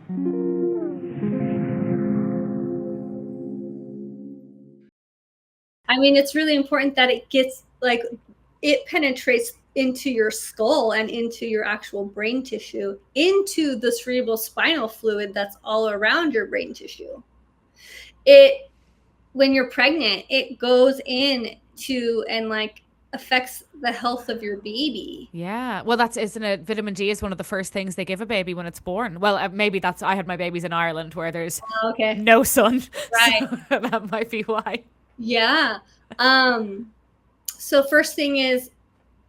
I mean, it's really important that it gets like it penetrates into your skull and into your actual brain tissue, into the cerebral spinal fluid that's all around your brain tissue. It When you're pregnant, it goes in to and like affects the health of your baby. Yeah. Well, that's, isn't it? Vitamin D is one of the first things they give a baby when it's born. Well, maybe that's, I had my babies in Ireland where there's Okay. no sun. So Right. that might be why. Yeah. So first thing is,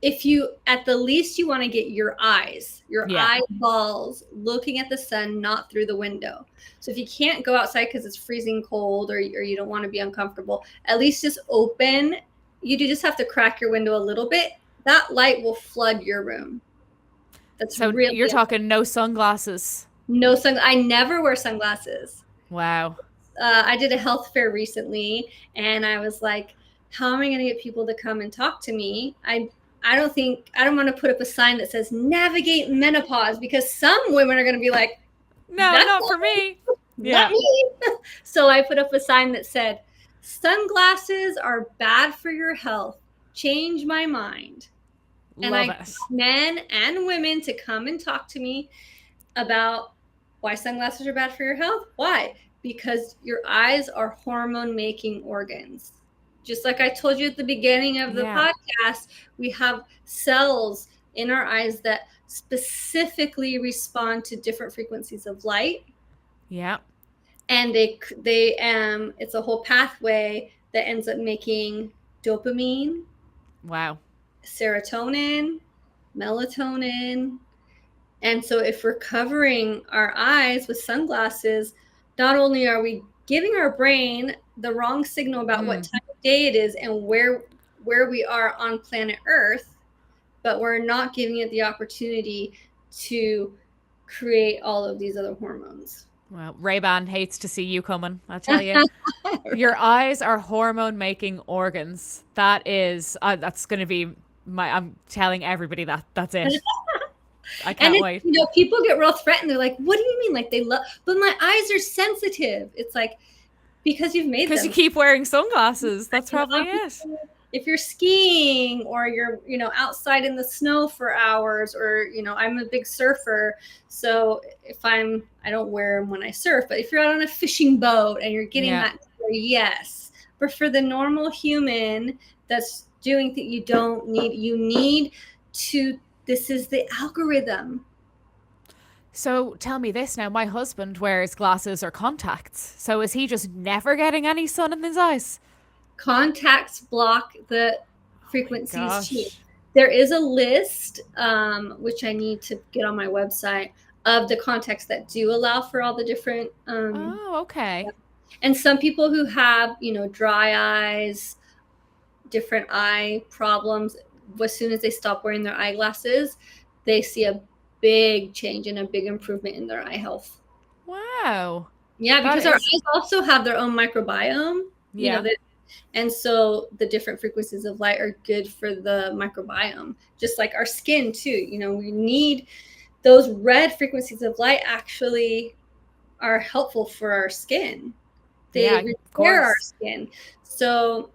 if you at the least you want to get your Yeah. eyeballs looking at the sun, not through the window. So if you can't go outside because it's freezing cold, or you don't want to be uncomfortable, at least just open. You do just have to crack your window a little bit. That light will flood your room. That's So really you're talking no sunglasses. no sun. I never wear sunglasses. Wow. I did a health fair recently, and I was like, how am I going to get people to come and talk to me? I don't want to put up a sign that says navigate menopause, because some women are going to be like, No, that's not for me. not Yeah. me. So I put up a sign that said, sunglasses are bad for your health. Change my mind. And I Love got it. men and women to come and talk to me about why sunglasses are bad for your health. Why? Because your eyes are hormone making organs. Just like I told you at the beginning of the Yeah. podcast, we have cells in our eyes that specifically respond to different frequencies of light, Yeah. and it's a whole pathway that ends up making dopamine, Wow. serotonin, melatonin. And so if we're covering our eyes with sunglasses, not only are we giving our brain the wrong signal about what time of day it is and where we are on planet Earth, but we're not giving it the opportunity to create all of these other hormones. Well, Ray-Ban hates to see you coming, I'll tell you. Your eyes are hormone making organs. That's going to be I'm telling everybody that. That's it. I And can't wait. people get real threatened. They're like, what do you mean? Like, they love, but my eyes are sensitive. It's like, because you've made Because you them. keep wearing sunglasses. That's probably it. If you're skiing, or you're outside in the snow for hours, or I'm a big surfer, so if I don't wear them when I surf, but if you're out on a fishing boat and you're getting Yeah. that, yes. But for the normal human that's doing that, you need to, this is the algorithm. So tell me this now. My husband wears glasses or contacts. So is he just never getting any sun in his eyes? Contacts block the frequencies too. Gosh. There is a list, which I need to get on my website, of the contacts that do allow for all the different. Oh, okay. And some people who have, dry eyes, different eye problems, as soon as they stop wearing their eyeglasses, they see a big change and a big improvement in their eye health. Wow. Yeah, That because our is, eyes also have their own microbiome. yeah. And so the different frequencies of light are good for the microbiome, just like our skin too. We need those red frequencies of light, actually are helpful for our skin. Yeah, They of repair our course. skin. So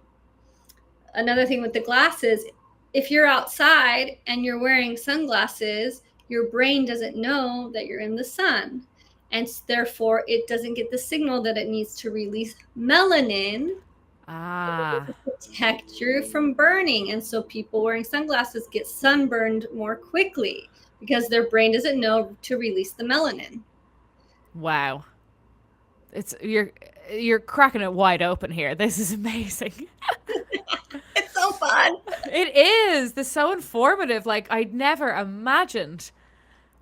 another thing with the glasses, if you're outside and you're wearing sunglasses, your brain doesn't know that you're in the sun. And therefore, it doesn't get the signal that it needs to release melanin Ah. to protect you from burning. And so people wearing sunglasses get sunburned more quickly because their brain doesn't know to release the melanin. Wow. It's you're cracking it wide open here. This is amazing. It's so fun. It is. This is so informative. Like I'd never imagined.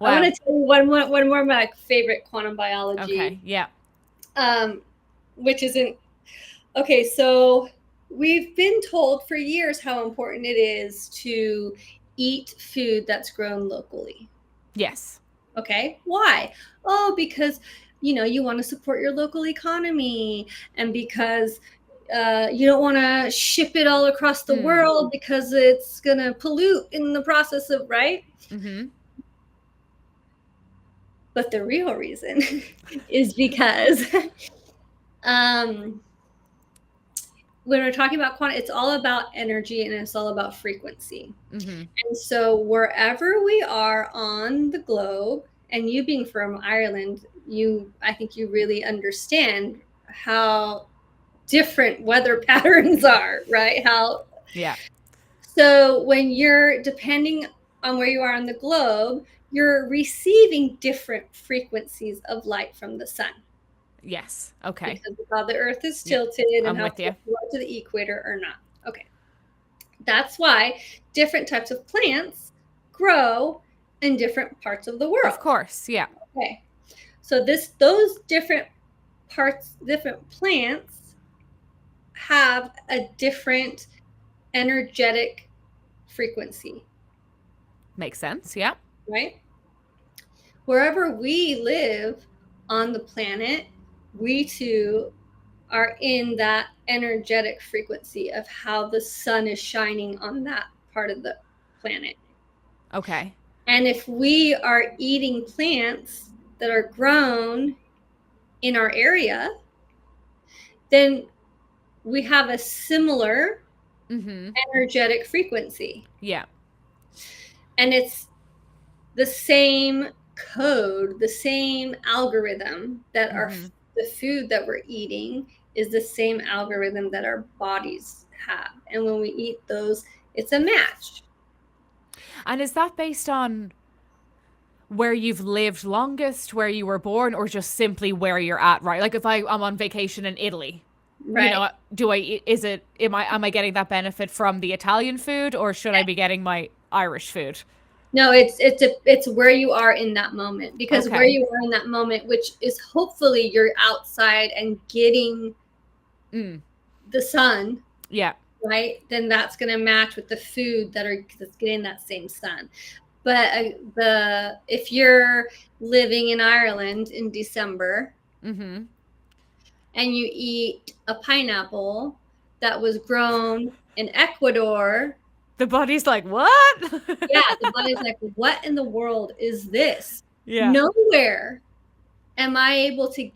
I want Wow. to tell you one more of my favorite quantum biology, Okay. Yeah. um, which isn't okay. So we've been told for years how important it is to eat food that's grown locally. Yes. Okay. Why? Oh, because you want to support your local economy, and because you don't want to ship it all across the world because it's going to pollute in the process of, right? Mm-hmm. But the real reason is because um, when we're talking about quantum, it's all about energy and it's all about frequency. Mm-hmm. And so wherever we are on the globe, and you being from Ireland, I think you really understand how different weather patterns are, right? Yeah. So when you're depending on where you are on the globe, you're receiving different frequencies of light from the sun Yes. Okay. because of how the earth is Yeah. tilted and I'm how with close you. you are to the equator or not. Okay. That's why different types of plants grow in different parts of the Of world. course. Yeah. Okay. So those different plants have a different energetic frequency, Makes sense. Yeah. right? Wherever we live on the planet, we too are in that energetic frequency of how the sun is shining on that part of the planet. Okay. And if we are eating plants that are grown in our area, then we have a similar Mm-hmm. energetic frequency. Yeah. And it's the same code, the same algorithm that Mm-hmm. the food that we're eating is the same algorithm that our bodies have. And when we eat those, it's a match. And is that based on where you've lived longest, where you were born, or just simply where you're at, right? Like if I'm on vacation in Italy, you Right. know, am I getting that benefit from the Italian food, or should I be getting my Irish food? No, it's where you are in that moment, because where Okay. you are in that moment, which is hopefully you're outside and getting Mm. the sun, Yeah. right? Then that's going to match with the food that's getting that same sun. But if you're living in Ireland in December Mm-hmm. and you eat a pineapple that was grown in Ecuador, The body's like, what? yeah, the body's like, what in the world is this? Yeah. Nowhere am I able to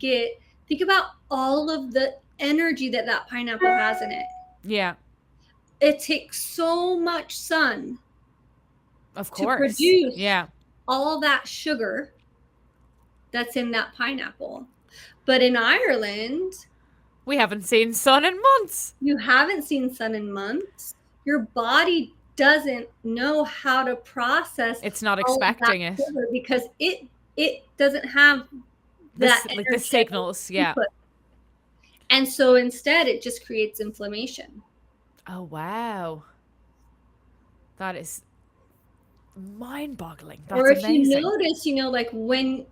think about all of the energy that pineapple has in it. Yeah. It takes so much sun Of to course. produce Yeah. all that sugar that's in that pineapple. But in Ireland, We haven't seen sun in months. you haven't seen sun in months. Your body doesn't know how to process It's not all of that expecting it. sugar because it doesn't have that This like the energetic signals. Yeah. input. And so instead it just creates inflammation. Oh wow. That is mind-boggling. Or That's if you amazing. notice, like when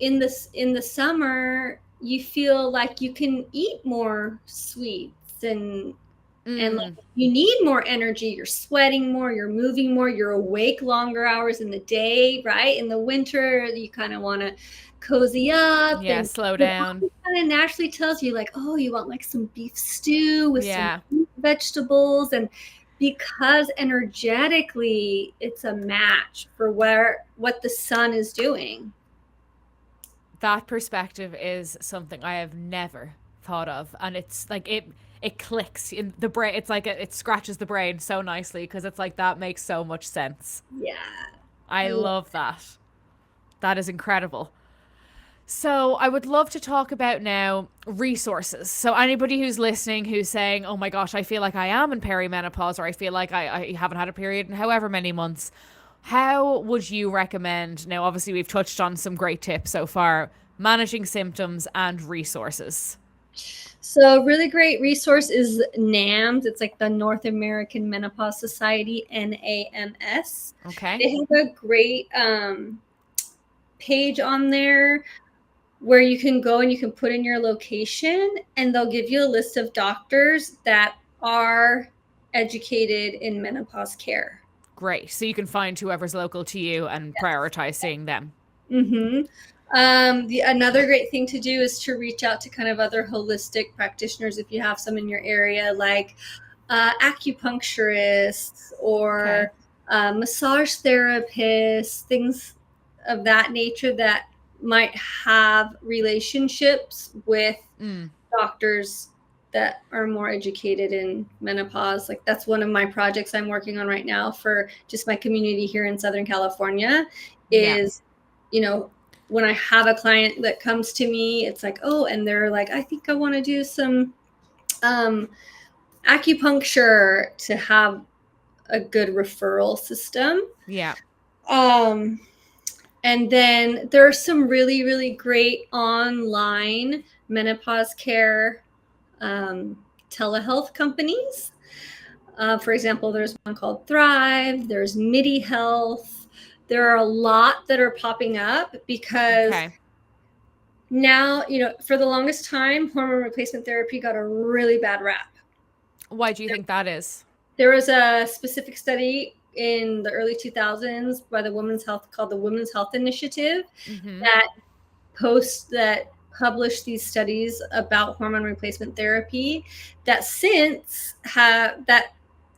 in the summer, you feel like you can eat more sweets and like Mm. you need more energy, you're sweating more, you're moving more, you're awake longer hours in the day, right? In the winter, you kind of want to cozy up, Yeah, and slow your down. body kind of naturally tells you like, oh, you want like some beef stew with some Yeah. vegetables. And because energetically it's a match for what the sun is doing. That perspective is something I have never thought of, and it's like it clicks in the brain. It's like it scratches the brain so nicely because it's like that makes so much sense. Yeah. I I love love that. That is incredible. So, I would love to talk about now resources. So, anybody who's listening who's saying, oh my gosh, I feel like I am in perimenopause, or I feel like I haven't had a period in however many months, how would you recommend? Now, obviously, we've touched on some great tips so far, managing symptoms and resources. So, a really great resource is NAMS. It's like the North American Menopause Society, NAMS. Okay. They have a great page on there where you can go and you can put in your location, and they'll give you a list of doctors that are educated in menopause care. Great. So, you can find whoever's local to you and prioritize seeing them. Mm-hmm. Another great thing to do is to reach out to kind of other holistic practitioners if you have some in your area, like acupuncturists Okay. or massage therapists, things of that nature that might have relationships with Mm. doctors that are more educated in menopause. Like that's one of my projects I'm working on right now for just my community here in Southern California Yeah. is, you know, when I have a client that comes to me, it's like, oh, and they're like, I think I want to do some acupuncture to have a good referral system. Yeah. Um, and then there are some really, really great online menopause care telehealth companies. For example, there's one called Thrive, there's MIDI Health. There are a lot that are popping up because Okay. now, for the longest time, hormone replacement therapy got a really bad rap. Why do you think that is? There was a specific study in the early 2000s by the Women's Health called the Women's Health Initiative Mm-hmm. that published these studies about hormone replacement therapy that since have that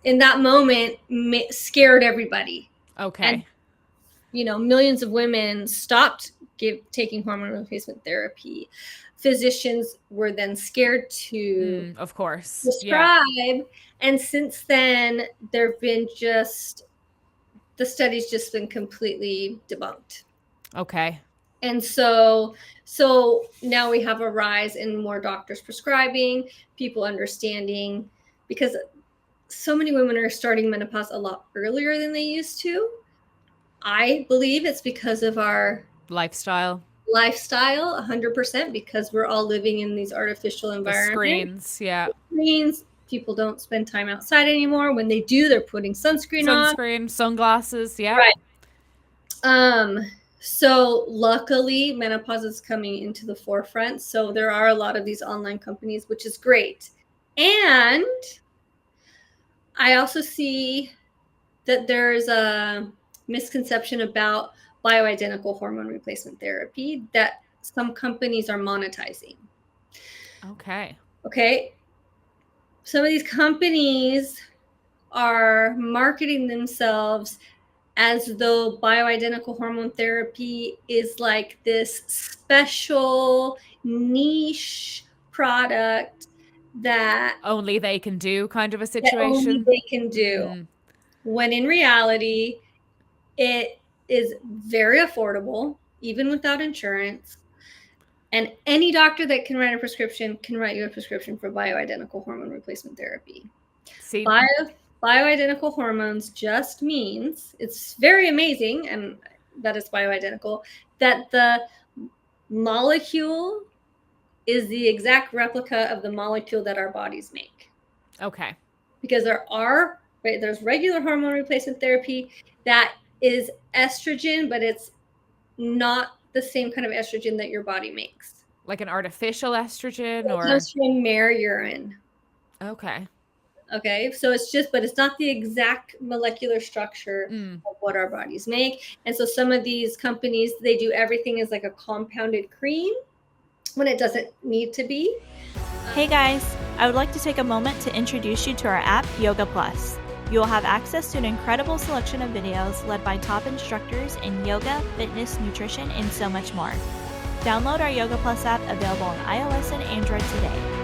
in that moment scared everybody. And Okay. millions of women stopped taking hormone replacement therapy. Physicians were then scared to Of course. Yeah. prescribe, and since then there've been the study's just been completely debunked. Okay. And so now we have a rise in more doctors prescribing, people understanding, because so many women are starting menopause a lot earlier than they used to. I believe it's because of our Lifestyle. 100%, because we're all living in these artificial The environments. screens. Yeah. Screens, people don't spend time outside anymore. When they do, they're putting sunscreen on. Sunscreen, sunglasses. Yeah. Right. So luckily menopause is coming into the forefront. So there are a lot of these online companies, which is great. And I also see that there's a misconception about bioidentical hormone replacement therapy that some companies are monetizing. Okay. Okay. Some of these companies are marketing themselves as though bioidentical hormone therapy is like this special niche product that Only they can do kind of a only situation. they can do. When in reality, it is very affordable, even without insurance. And any doctor that can write a prescription can write you a prescription for bioidentical hormone replacement therapy. See, Bioidentical hormones just means it's very amazing, and that it's bioidentical, that the molecule is the exact replica of the molecule that our bodies make. okay. Because there's regular hormone replacement therapy that is estrogen, but it's not the same kind of estrogen that your body makes. Like an artificial estrogen It or comes from mare urine. okay. Okay, so but it's not the exact molecular structure of what our bodies make. And so some of these companies, they do everything as like a compounded cream when it doesn't need to be. Hey guys, I would like to take a moment to introduce you to our app, Yoga Plus. You will have access to an incredible selection of videos led by top instructors in yoga, fitness, nutrition, and so much more. Download our Yoga Plus app, available on iOS and Android today.